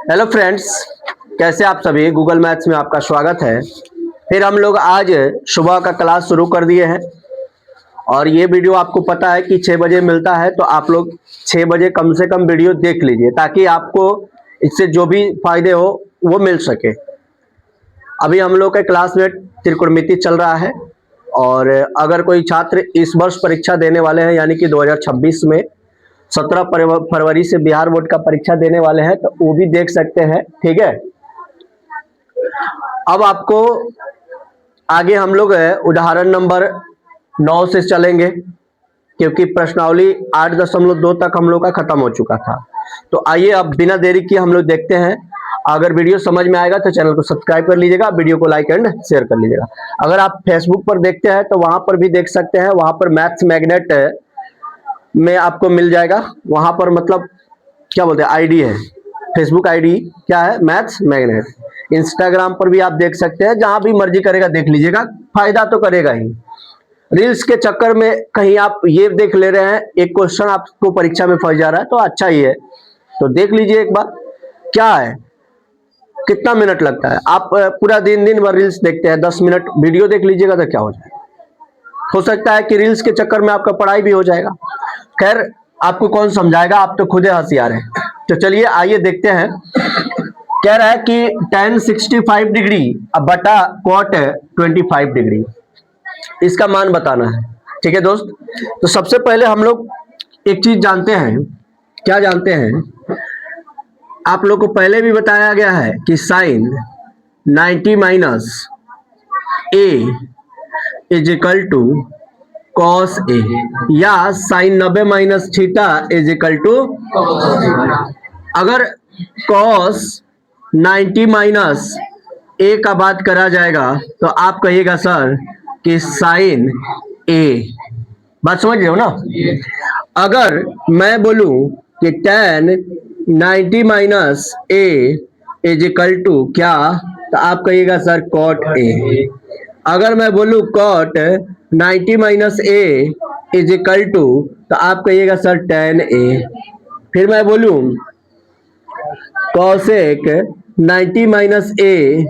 Hello friends, कैसे आप सभी। गूगल मैथ्स में आपका स्वागत है। फिर हम लोग आज सुबह का क्लास शुरू कर दिए हैं और ये वीडियो आपको पता है कि 6 बजे मिलता है, तो आप लोग 6 बजे कम से कम वीडियो देख लीजिए ताकि आपको इससे जो भी फायदे हो वो मिल सके। अभी हम लोग के क्लास में त्रिकोणमिति चल रहा है और अगर कोई छात्र इस वर्ष परीक्षा देने वाले हैं यानी कि 2026 में 17 फरवरी से बिहार बोर्ड का परीक्षा देने वाले हैं तो वो भी देख सकते हैं। ठीक है, अब आपको आगे हम लोग उदाहरण नंबर 9 से चलेंगे क्योंकि प्रश्नावली 8.2 तक हम लोग का खत्म हो चुका था। तो आइए अब बिना देरी किए हम लोग देखते हैं। अगर वीडियो समझ में आएगा तो चैनल को सब्सक्राइब कर लीजिएगा, वीडियो को लाइक एंड शेयर कर लीजिएगा। अगर आप फेसबुक पर देखते हैं तो वहां पर भी देख सकते हैं, वहां पर मैथ्स मैग्नेट में आपको मिल जाएगा। वहां पर मतलब क्या बोलते हैं, आईडी है, फेसबुक आईडी क्या है, मैथ्स मैग्नेट। इंस्टाग्राम पर भी आप देख सकते हैं, जहां भी मर्जी करेगा देख लीजिएगा, फायदा तो करेगा ही। रील्स के चक्कर में कहीं आप ये देख ले रहे हैं एक क्वेश्चन आपको परीक्षा में फंस जा रहा है तो अच्छा ही है, तो देख लीजिए एक बार। क्या है, कितना मिनट लगता है, आप पूरा दिन भर रील्स देखते हैं, 10 मिनट वीडियो देख लीजिएगा तो क्या हो जाएगा। हो सकता है कि रील्स के चक्कर में आपका पढ़ाई भी हो जाएगा। खैर, आपको कौन समझाएगा, आप तो खुद ही होशियार हैं। तो चलिए आइए देखते हैं। कह रहा है कि tan 65 डिग्री बटा cot 25 डिग्री, इसका मान बताना है। ठीक है दोस्त, तो सबसे पहले हम लोग एक चीज जानते हैं। क्या जानते हैं, आप लोग को पहले भी बताया गया है कि sine 90 minus A is equal to cos A, या sine 90 minus theta is equal to. अगर कॉस 90 माइनस ए का बात करा जाएगा तो आप कहिएगा सर कि साइन ए। बात समझ रहे हो ना। अगर मैं बोलूं कि tan 90 minus A is equal to क्या, तो आप कहिएगा सर कॉट ए। अगर मैं बोलूं cot 90 minus A is equal to, तो आप कहिएगा सर tan ए। फिर मैं बोलूं कॉसेक 90 माइनस ए,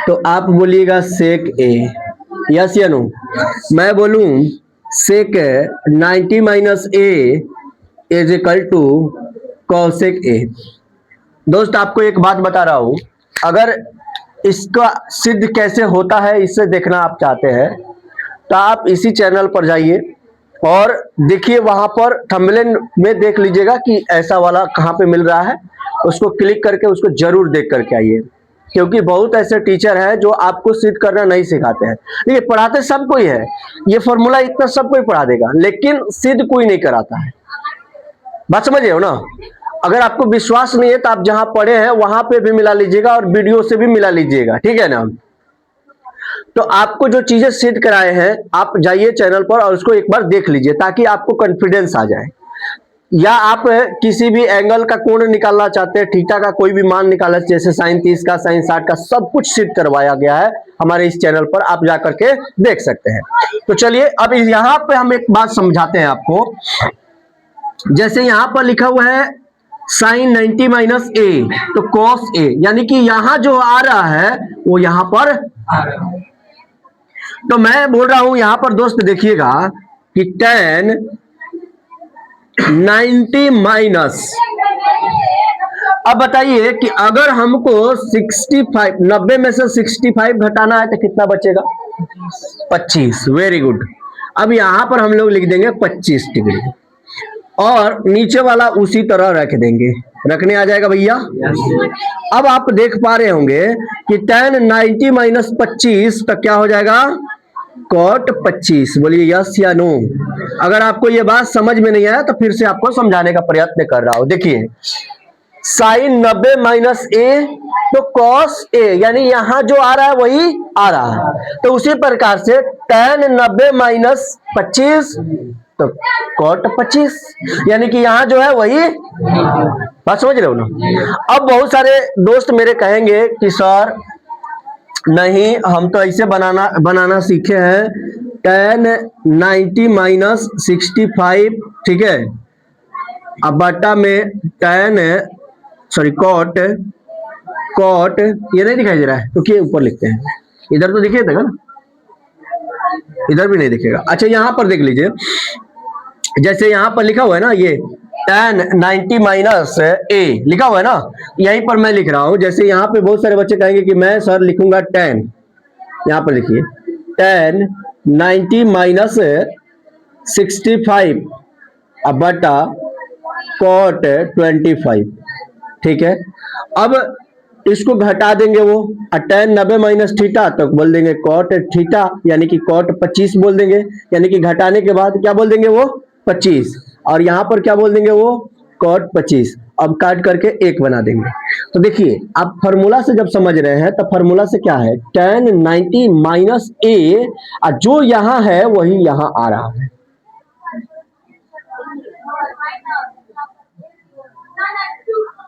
तो आप बोलिएगा सेक ए। यस या नो। मैं बोलूं sec 90 minus A is equal to cosec A. दोस्त आपको एक बात बता रहा हूं, अगर इसका सिद्ध कैसे होता है इससे देखना आप चाहते हैं तो आप इसी चैनल पर जाइए और देखिए, वहां पर थंबनेल में देख लीजिएगा कि ऐसा वाला कहां पे मिल रहा है, उसको क्लिक करके उसको जरूर देख करके आइए। क्योंकि बहुत ऐसे टीचर हैं जो आपको सिद्ध करना नहीं सिखाते हैं। देखिए, पढ़ाते सब कोई है, ये फॉर्मूला इतना सब कोई पढ़ा देगा, लेकिन सिद्ध कोई नहीं कराता है। बात समझ रहे हो ना। अगर आपको विश्वास नहीं है तो आप जहां पढ़े हैं वहां पे भी मिला लीजिएगा और वीडियो से भी मिला लीजिएगा, ठीक है ना। तो आपको जो चीजें सिद्ध कराए हैं आप जाइए चैनल पर और उसको एक बार देख लीजिए ताकि आपको कॉन्फिडेंस आ जाए। या आप किसी भी एंगल का कोण निकालना चाहते हैं, थीटा का कोई भी मान निकालना, जैसे sin 30 का, sin 60 का, सब कुछ सिद्ध करवाया गया है हमारे इस चैनल पर, आप जाकर के देख सकते हैं। तो चलिए अब यहाँ पे हम एक बात समझाते हैं आपको। जैसे यहाँ पर लिखा हुआ है साइन 90 माइनस ए, तो कॉस ए, यानी कि यहाँ जो आ रहा है वो यहाँ पर आ रहा है। तो मैं बोल रहा हूं यहाँ पर दोस्त देखिएगा कि tan 90 माइनस, अब बताइए कि अगर हमको 65, 90 में से 65 घटाना है तो कितना बचेगा, 25। Very good. अब यहां पर हम लोग लिख देंगे 25 डिग्री और नीचे वाला उसी तरह रख देंगे, रखने आ जाएगा भैया। अब आप देख पा रहे होंगे कि tan 90 माइनस 25 तो क्या हो जाएगा, कॉट 25। बोलिए यस या नो। अगर आपको ये बात समझ में नहीं आया तो फिर से आपको समझाने का प्रयत्न कर रहा हूं। देखिए, साइन 90 माइनस ए तो कॉस ए, यानी यहां जो आ रहा है वही आ रहा है। तो उसी प्रकार से tan 90 माइनस 25 तो कॉट 25, यानी कि यहां जो है वही। बात समझ रहे हो ना। अब बहुत सारे दोस्त मेरे कहेंगे कि सर नहीं, हम तो ऐसे बनाना सीखे हैं, tan 90 माइनस 65, ठीक है, अब बटा में tan, सॉरी, कॉट कॉट, ये नहीं दिखाई दे रहा है तो क्या ऊपर लिखते हैं, इधर तो दिखे देगा ना, इधर भी नहीं दिखेगा। अच्छा यहाँ पर देख लीजिए, जैसे यहाँ पर लिखा हुआ है ना ये tan 90 माइनस ए लिखा हुआ है ना, यहीं पर मैं लिख रहा हूं। जैसे यहाँ पे बहुत सारे बच्चे कहेंगे कि मैं सर लिखूंगा tan, यहाँ पर देखिए tan 90 माइनस 65 बटा cot 25, ठीक है। अब इसको घटा देंगे वो, tan 90 माइनस थीटा तो बोल देंगे cot थीटा, यानी कि cot 25 बोल देंगे, यानी कि घटाने के बाद क्या बोल देंगे वो 25, और यहाँ पर क्या बोल देंगे वो cot 25। अब काट करके एक बना देंगे। तो देखिए आप फॉर्मूला से जब समझ रहे हैं तो फॉर्मूला से क्या है, tan 90 माइनस ए, जो यहाँ है वही यहाँ आ रहा है।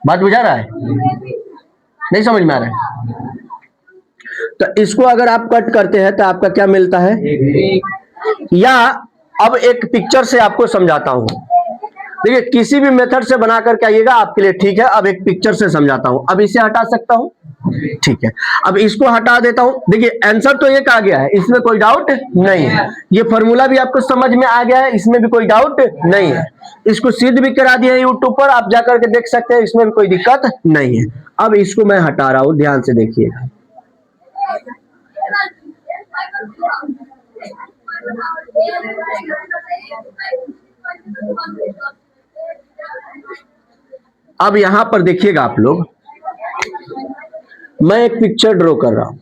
बात बुझा रहा है, नहीं समझ में आ रहा है? तो इसको अगर आप कट करते हैं तो आपका क्या मिलता है, या अब एक पिक्चर से आपको समझाता हूं। देखिए किसी भी मेथड से बना करके आइएगा आपके लिए ठीक है। अब एक पिक्चर से समझाता हूं। अब इसे हटा सकता हूं, ठीक है। अब इसको हटा देता हूं। देखिए आंसर तो एक आ गया है, इसमें कोई डाउट नहीं है। ये फॉर्मूला भी आपको समझ में आ गया है, इसमें भी कोई डाउट नहीं है। इसको सिद्ध भी करा दिया है यूट्यूब पर, आप जाकर के देख सकते हैं, इसमें भी कोई दिक्कत नहीं है। अब इसको मैं हटा रहा हूं, ध्यान से देखिएगा। अब यहां पर देखिएगा आप लोग, मैं एक पिक्चर ड्रॉ कर रहा हूं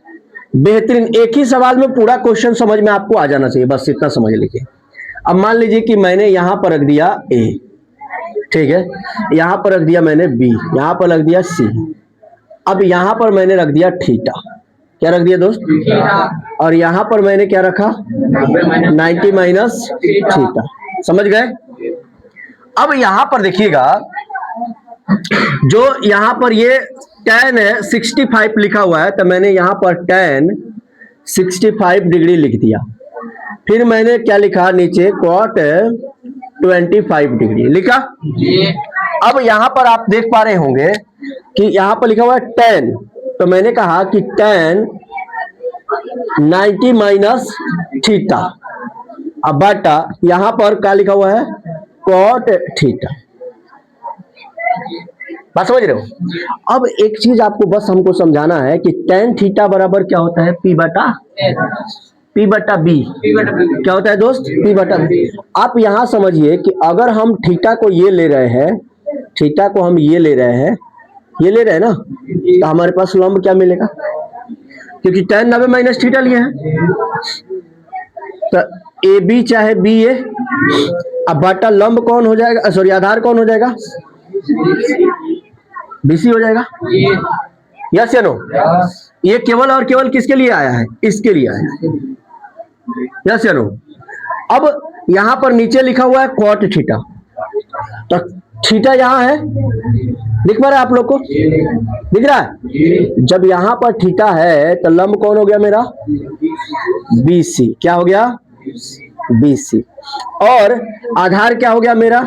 बेहतरीन। एक ही सवाल में पूरा क्वेश्चन समझ में आपको आ जाना चाहिए, बस इतना समझ लीजिए। अब मान लीजिए कि मैंने यहां पर रख दिया ए, ठीक है, यहां पर रख दिया मैंने बी, यहां पर रख दिया सी, अब यहां पर मैंने रख दिया थीटा। क्या रख दिया दोस्त, और यहां पर मैंने क्या रखा 90 माइनस थीटा। समझ गए? अब यहां पर देखिएगा, जो यहां पर ये tan 65 लिखा हुआ है, तो मैंने यहां पर tan 65 डिग्री लिख दिया। फिर मैंने क्या लिखा नीचे, cot 25 डिग्री लिखा। अब यहां पर आप देख पा रहे होंगे कि यहां पर लिखा हुआ है tan, तो मैंने कहा कि tan 90 माइनस थीटा, अब बटा यहां पर क्या लिखा हुआ है cot थीटा। बात समझ रहे हो? अब एक चीज आपको बस हमको समझाना है कि tan थीटा बराबर क्या होता है, P बटा B। क्या होता है दोस्त, P बटा B। आप यहां समझिए कि अगर हम थीटा को ये ले रहे हैं, थीटा को हम ये ले रहे हैं, ये ले रहे हैं ना, तो हमारे पास लंब क्या मिलेगा, क्योंकि tan 90 माइनस थीटा लिए हैं, तो ए बी चाहे बी ए, अब बटा लंब कौन हो जाएगा, सॉरी आधार कौन हो जाएगा, बीसी हो जाएगा। यस या नो? ये केवल और केवल किसके लिए आया है, इसके लिए आया है। यस या नो? अब यहां पर नीचे लिखा हुआ है cot थीटा, तो थीटा यहां है, दिख पा रहा है आप लोग को, दिख रहा है? जब यहां पर थीटा है तो लंब कौन हो गया मेरा, बीसी। क्या हो गया, बीसी। और आधार क्या हो गया मेरा,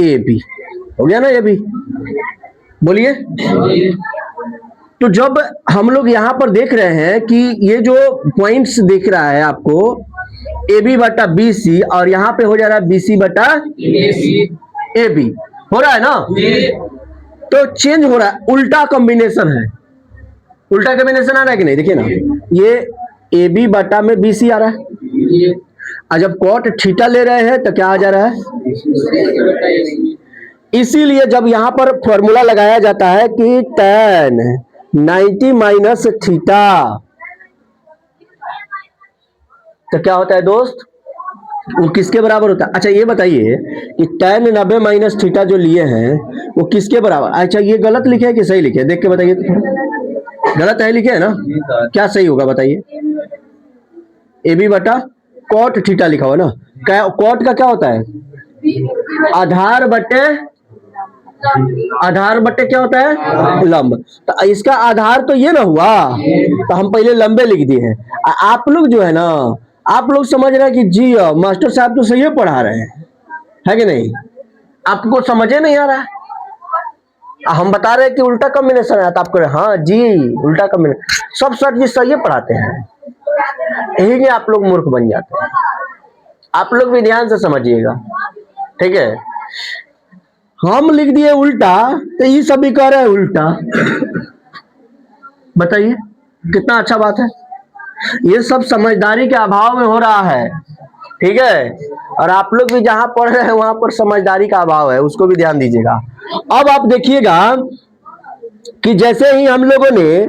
ए बी हो गया ना, ये भी बोलिए। तो जब हम लोग यहां पर देख रहे हैं कि ये जो पॉइंट्स दिख रहा है आपको, ए बी बटा बी सी, और यहां पे हो जा रहा है बी सी बटा ए बी, हो रहा है ना, तो चेंज हो रहा है, उल्टा कॉम्बिनेशन है। उल्टा कॉम्बिनेशन आ रहा है कि नहीं, देखिए ना, ये ए बी बटा में बी सी आ रहा है, और जब cot थीटा ले रहे हैं तो क्या आ जा रहा है। इसीलिए जब यहां पर फॉर्मूला लगाया जाता है कि tan 90 माइनस थीटा, तो क्या होता है दोस्त, वो किसके बराबर होता है। अच्छा ये बताइए कि tan 90 माइनस थीटा जो लिए हैं वो किसके बराबर, अच्छा ये गलत लिखे है कि सही लिखे है, देख के बताइए तो। गलत है लिखे है ना, क्या सही होगा बताइए, ए बी बटा cot थीटा लिखा हुआ ना, cot का क्या होता है, आधार बटे क्या होता है, लंब। तो इसका आधार तो ये ना हुआ, तो हम पहले लंबे लिख दिए हैं। आप लोग जो है ना, आप लोग समझ रहे हैं कि जी मास्टर साहब तो सही पढ़ा रहे हैं, है कि नहीं, आपको समझे नहीं आ रहा है, हम बता रहे हैं कि उल्टा कॉम्बिनेशन है, तो आप कह रहे हाँ जी उल्टा कॉम्बिनेशन। सब सर जी सही पढ़ाते हैं, यही नहीं आप लोग मूर्ख बन जाते हैं। आप लोग भी ध्यान से समझिएगा, ठीक है। हम लिख दिए उल्टा तो ये सब भी कह रहे हैं उल्टा। बताइए कितना अच्छा बात है। ये सब समझदारी के अभाव में हो रहा है, ठीक है। और आप लोग भी जहां पढ़ रहे हैं वहां पर समझदारी का अभाव है, उसको भी ध्यान दीजिएगा। अब आप देखिएगा कि जैसे ही हम लोगों ने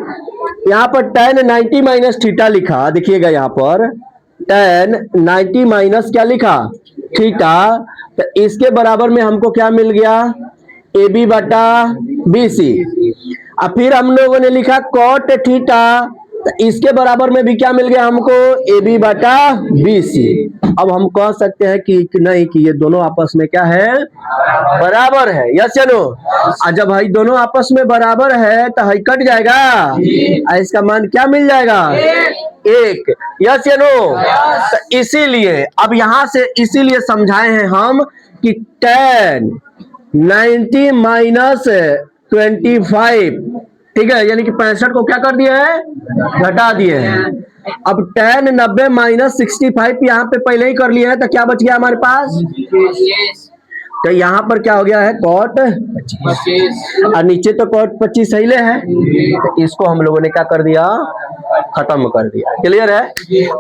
यहाँ पर tan 90 माइनस थीटा लिखा, देखिएगा यहाँ पर tan 90 माइनस क्या लिखा, थीटा, तो इसके बराबर में हमको क्या मिल गया, AB बटा BC। अब फिर हम लोगों ने लिखा cot थीटा, तो इसके बराबर में भी क्या मिल गया हमको, AB बटा BC। अब हम कह सकते हैं कि नहीं कि ये दोनों आपस में क्या है, बराबर है, यस या नो। और जब भाई दोनों आपस में बराबर है तो हाई कट जाएगा, इसका मान क्या मिल जाएगा, एक, यस या नो। तो इसीलिए अब यहां से इसीलिए समझाए हैं हम कि tan 90 माइनस 25, ठीक है, यानी कि 65 को क्या कर दिया है, घटा दिए हैं। अब tan 90 माइनस 65 यहाँ पे पहले ही कर लिया है, तो क्या बच गया हमारे पास, तो यहाँ पर क्या हो गया है, cot 25, और नीचे तो cot 25 सही ले है, तो इसको हम लोगों ने क्या कर दिया, खत्म कर दिया। क्लियर है।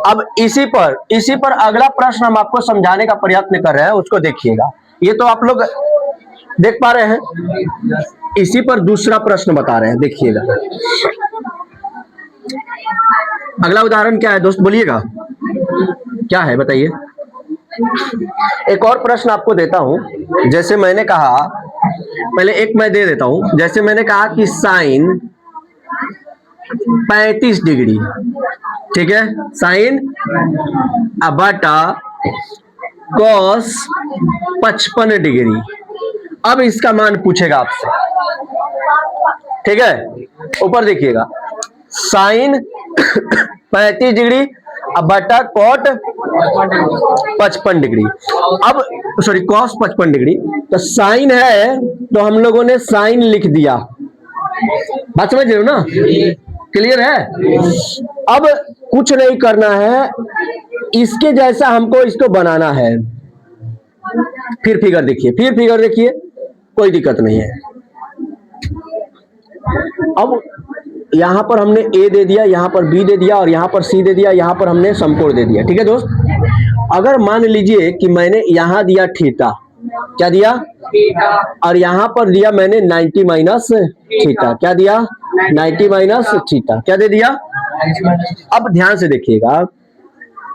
अब इसी पर अगला प्रश्न हम आपको समझाने का प्रयत्न कर रहे हैं, उसको देखिएगा। ये तो आप लोग देख पा रहे हैं, इसी पर दूसरा प्रश्न बता रहे हैं, देखिएगा। अगला उदाहरण क्या है दोस्त, बोलिएगा क्या है, बताइए। एक और प्रश्न आपको देता हूं। जैसे मैंने कहा, पहले एक मैं दे देता हूं। जैसे मैंने कहा कि साइन 35 डिग्री, ठीक है, साइन बटा कॉस 55 डिग्री। अब इसका मान पूछेगा आपसे, ठीक है। ऊपर देखिएगा, साइन 35 डिग्री अब बटा कॉट 55 डिग्री। अब सॉरी कॉस 55 डिग्री, तो साइन है तो हम लोगों ने साइन लिख दिया, बात समझ रहे हो ना, क्लियर है। अब कुछ नहीं करना है, इसके जैसा हमको इसको बनाना है। फिर फिगर देखिए, कोई दिक्कत नहीं है। अब यहां पर हमने ए दे दिया, यहां पर बी दे दिया, और यहां पर सी दे दिया, यहां पर हमने समकोण दे दिया, ठीक है दोस्त। अगर मान लीजिए कि मैंने यहां दिया थीटा, क्या दिया, और यहां पर दिया मैंने 90 माइनस थीटा, क्या दिया, 90 माइनस थीटा, क्या दे दिया। अब ध्यान से देखिएगा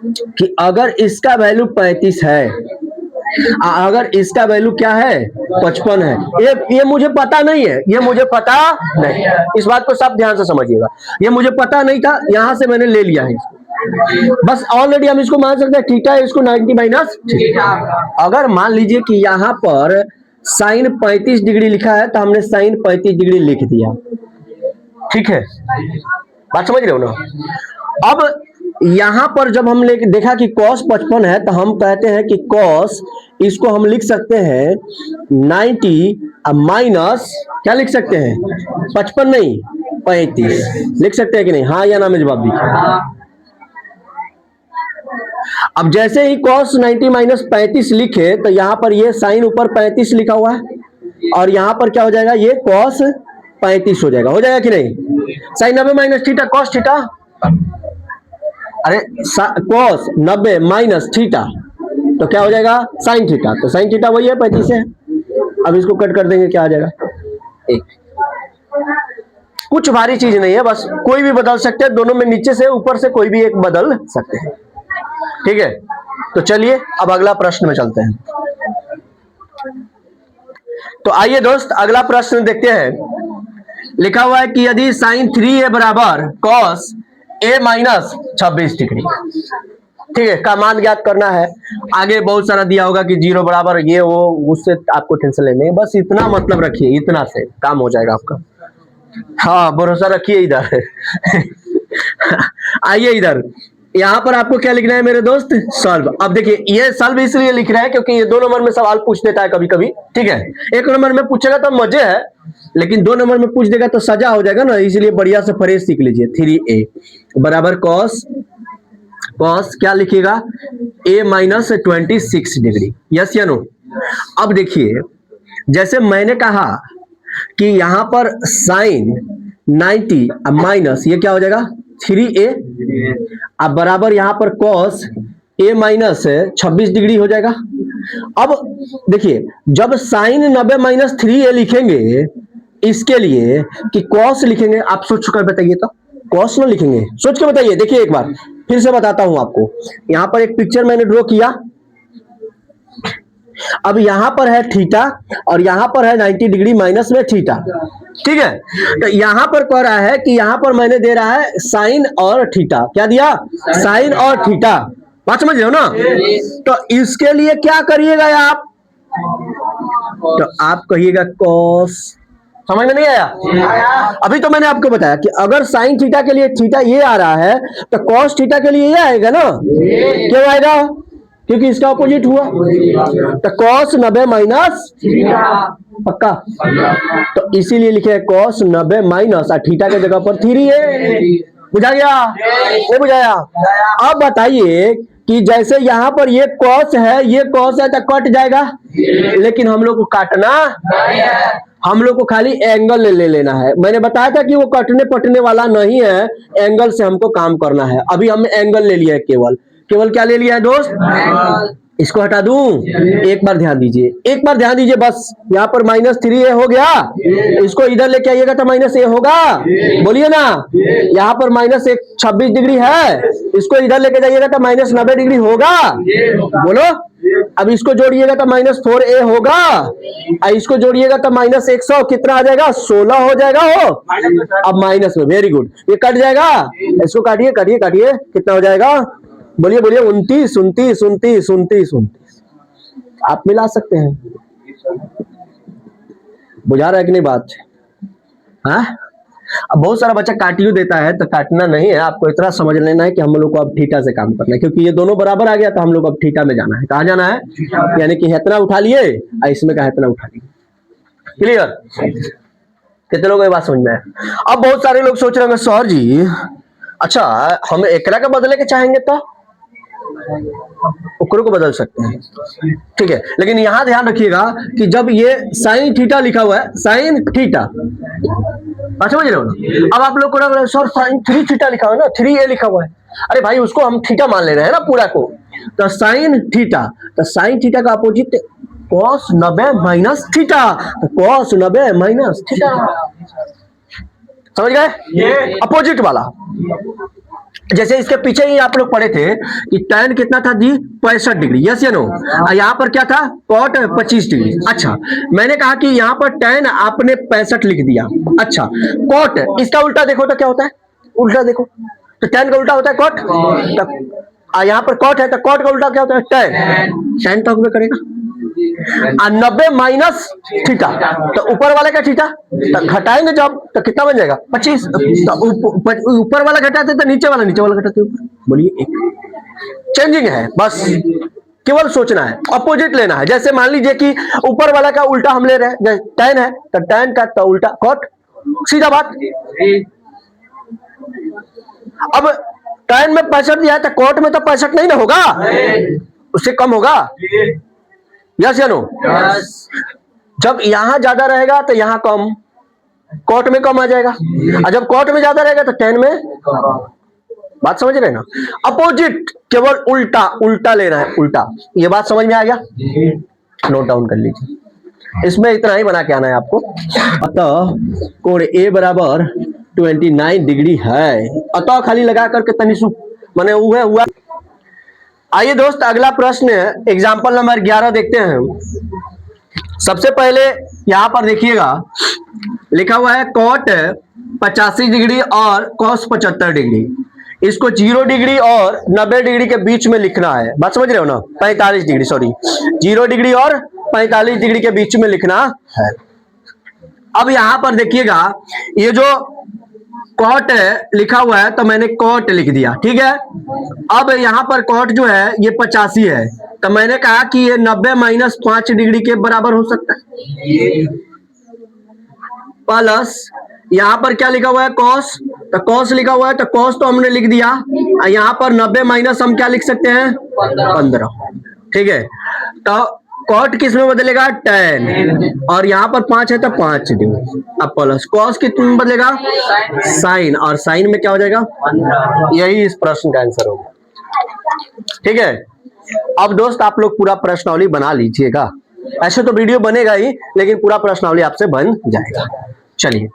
कि अगर इसका वैल्यू 35 है, अगर इसका वैल्यू क्या है, 55 है, ये मुझे पता नहीं है, ये मुझे पता नहीं, इस बात को सब ध्यान से समझिएगा। ये मुझे पता नहीं था, यहां से मैंने ले लिया है इसको, बस ऑलरेडी हम इसको मान सकते हैं थीटा है, इसको 90 माइनस थीटा। अगर मान लीजिए कि यहां पर साइन 35 डिग्री लिखा है, तो हमने साइन 35 डिग्री लिख दिया, ठीक है, बात समझ रहे हो ना। अब यहां पर जब हमने देखा कि cos 55 है, तो हम कहते हैं कि cos इसको हम लिख सकते हैं 90 माइनस क्या लिख सकते हैं, 55 नहीं 35 लिख सकते हैं कि नहीं, हाँ या ना में जवाब दीजिए। अब जैसे ही cos 90 माइनस 35 लिखे, तो यहां पर ये साइन ऊपर 35 लिखा हुआ है, और यहां पर क्या हो जाएगा, ये cos 35 हो जाएगा कि नहीं। Sine 90 minus theta cos theta, अरे cos 90 माइनस थीटा, तो क्या हो जाएगा, साइन थीटा, तो साइन थीटा वही है 35 है। अब इसको कट कर देंगे, क्या आ जाएगा, एक। कुछ भारी चीज नहीं है, बस कोई भी बदल सकते हैं, दोनों में नीचे से ऊपर से कोई भी एक बदल सकते हैं, ठीक है। तो चलिए अब अगला प्रश्न में चलते हैं। तो आइए दोस्त अगला प्रश्न देखते हैं। लिखा हुआ है कि यदि साइन 3a बराबर कॉस a माइनस 26 डिग्री, ठीक है, का मान ज्ञात करना है। आगे बहुत सारा दिया होगा कि 0 बराबर ये वो, उससे आपको टेंशन लेने है, बस इतना मतलब रखिए, इतना से काम हो जाएगा आपका। हाँ भरोसा रखिए इधर। आइए इधर, यहां पर आपको क्या लिखना है मेरे दोस्त, सॉल्व। अब देखिए ये सॉल्व इसलिए लिख रहा है क्योंकि ये 2 नंबर में सवाल पूछ देता है कभी कभी, ठीक है। 1 नंबर में पूछेगा तो मजे है, लेकिन 2 नंबर में पूछ देगा तो सजा हो जाएगा ना, इसलिए बढ़िया से फ्रेश सीख लीजिए। 3a बराबर कॉस क्या लिखिएगा, a माइनस 26 डिग्री, यस या नो। अब देखिए जैसे मैंने कहा कि यहां पर साइन 90 माइनस ये क्या हो जाएगा 3a, अब बराबर यहां पर कॉस a माइनस 26 डिग्री हो जाएगा। अब देखिए जब साइन 90 माइनस 3a लिखेंगे इसके लिए कि कॉस लिखेंगे, आप सोच कर बताइए तो, कॉस ना लिखेंगे, सोच के बताइए। देखिए एक बार फिर से बताता हूं आपको, यहां पर एक पिक्चर मैंने ड्रॉ किया, अब यहां पर है थीटा और यहां पर है 90 डिग्री माइनस में थीटा, ठीक है। तो यहां पर कह रहा है कि यहां पर मैंने दे रहा है साइन और थीटा, क्या दिया, साइन और थीटा, बात समझ रहे हो ना। तो इसके लिए क्या करिएगा आप, तो आप कहिएगा कॉस, समझ में नहीं आया? अभी तो मैंने आपको बताया कि अगर साइन थीटा के लिए थीटा ये आ रहा है तो कॉस थीटा के लिए ये आएगा ना, क्यों आएगा, क्योंकि इसका अपोजिट हुआ। तो कॉस 90 माइनस पक्का, तो इसीलिए लिखे है कॉस 90 माइनस और थीटा के जगह पर 3a, बुझा गया नहीं बुझाया? अब बताइए कि जैसे यहां पर ये कॉस है तो कट जाएगा, लेकिन हम लोग को काटना हम लोग को खाली एंगल ले लेना है। मैंने बताया था कि वो कटने पटने वाला नहीं है, एंगल से हमको काम करना है। अभी हमने एंगल ले लिया है, केवल क्या ले लिया है दोस्त, इसको हटा दूं, एक बार ध्यान दीजिए, बस यहाँ पर -3a हो गया, इसको इधर लेके आइएगा तो -a होगा, बोलिए ना। यहाँ पर -26 डिग्री है, इसको इधर लेके जाइएगा तो -90 डिग्री होगा, बोलो। अब इसको जोड़िएगा तो -4a होगा, और इसको जोड़िएगा तो -100 कितना आ जाएगा, 16 हो जाएगा हो। अब माइनस में, वेरी गुड, ये कट जाएगा, इसको काटिए कितना हो जाएगा, बोलिए 29 आप मिला सकते हैं, बुझा रहा है कि नहीं बात, हाँ। अब बहुत सारा बच्चा काटियो देता है, तो काटना नहीं है, आपको इतना समझ लेना है कि हम लोग को अब थीटा से काम करना है, क्योंकि ये दोनों बराबर आ गया तो हम लोग अब थीटा में जाना है। कहाँ जाना है, यानी कि इतना उठा लिए और इसमें का इतना उठा लिए, क्लियर। कितने लोगों को बात समझ में है? अब बहुत सारे लोग सोच रहे होंगे सर जी अच्छा हम एकरा के बदले के चाहेंगे तो ओकरो को बदल सकते हैं, ठीक है। लेकिन यहां ध्यान रखिएगा कि जब ये साइन थीटा लिखा हुआ है, साइन थीटा, अच्छा समझ रहे हो ना। अब आप लोग को सर साइन 3 थीटा लिखा हुआ है ना, 3a लिखा हुआ है, अरे भाई उसको हम थीटा मान ले रहे हैं ना पूरा को, तो साइन थीटा, तो साइन थीटा का अपोजिट कॉस 90 माइनस थीटा, तो कॉस 90 माइनस थीटा, समझ गए, अपोजिट वाला। जैसे इसके पीछे ही आप लोग पढ़े थे कि tan कितना था जी, 65 डिग्री, यस या नो। यहाँ पर क्या था, cot 25 डिग्री। अच्छा मैंने कहा कि यहाँ पर tan आपने 65 लिख दिया, अच्छा cot इसका उल्टा देखो तो क्या होता है, उल्टा देखो तो tan का उल्टा होता है cot, तो यहाँ पर cot है तो cot का उल्टा क्या होता है, tan तो हमें करेगा। 90 माइनस थीटा, तो ऊपर वाले का थीटा, तो घटाएंगे जब तो कितना बन जाएगा 25, तो ऊपर वाला घटाते तो नीचे वाला घटाते ऊपर, बोलिए एक चेंजिंग है, बस केवल सोचना है, अपोजिट लेना है। जैसे मान लीजिए कि ऊपर वाला का उल्टा हम ले रहे हैं, tan है तो tan का तो उल्टा cot, सीधा बात। अब tan में 65 दिया है तो cot में तो 65 नहीं ना होगा, उससे कम होगा, यस या नो। जब यहां ज्यादा रहेगा तो यहां कम, cot में कम आ जाएगा, और जब cot में ज्यादा रहेगा तो tan में, बात समझ रहे हैं ना। अपोजिट केवल उल्टा लेना है, उल्टा, ये बात समझ में आ गया, नोट डाउन कर लीजिए, इसमें इतना ही बना के आना है आपको। अतः कोण A बराबर 29 डिग्री है, अतः खाली लगा करके तनिसु माने हुआ। आइए दोस्त अगला प्रश्न एग्जाम्पल नंबर 11 देखते हैं। सबसे पहले यहां पर देखिएगा लिखा हुआ है cot 85 डिग्री और cos 75 डिग्री, इसको 0 डिग्री और 90 डिग्री के बीच में लिखना है, बात समझ रहे हो ना, 45 डिग्री, सॉरी 0 डिग्री और 45 डिग्री के बीच में लिखना है। अब यहां पर देखिएगा ये जो कॉट लिखा हुआ है तो मैंने कॉट लिख दिया, ठीक है। अब यहाँ पर कॉट जो है ये 85 है, तो मैंने कहा कि ये 90 माइनस 5 डिग्री के बराबर हो सकता है। प्लस यहाँ पर क्या लिखा हुआ है, कॉस, तो कॉस लिखा हुआ है तो कॉस तो हमने लिख दिया। यहाँ पर 90 माइनस हम क्या लिख सकते हैं, 15, ठीक है। तो कॉट किस में बदलेगा, tan, और यहाँ पर 5 है तो 5 डिग्री। अब प्लस कॉस किस में बदलेगा, साइन, और साइन में क्या हो जाएगा, यही इस प्रश्न का आंसर होगा, ठीक है। अब दोस्त आप लोग पूरा प्रश्नावली बना लीजिएगा, ऐसे तो वीडियो बनेगा ही लेकिन पूरा प्रश्नावली आपसे बन जाएगा। चलिए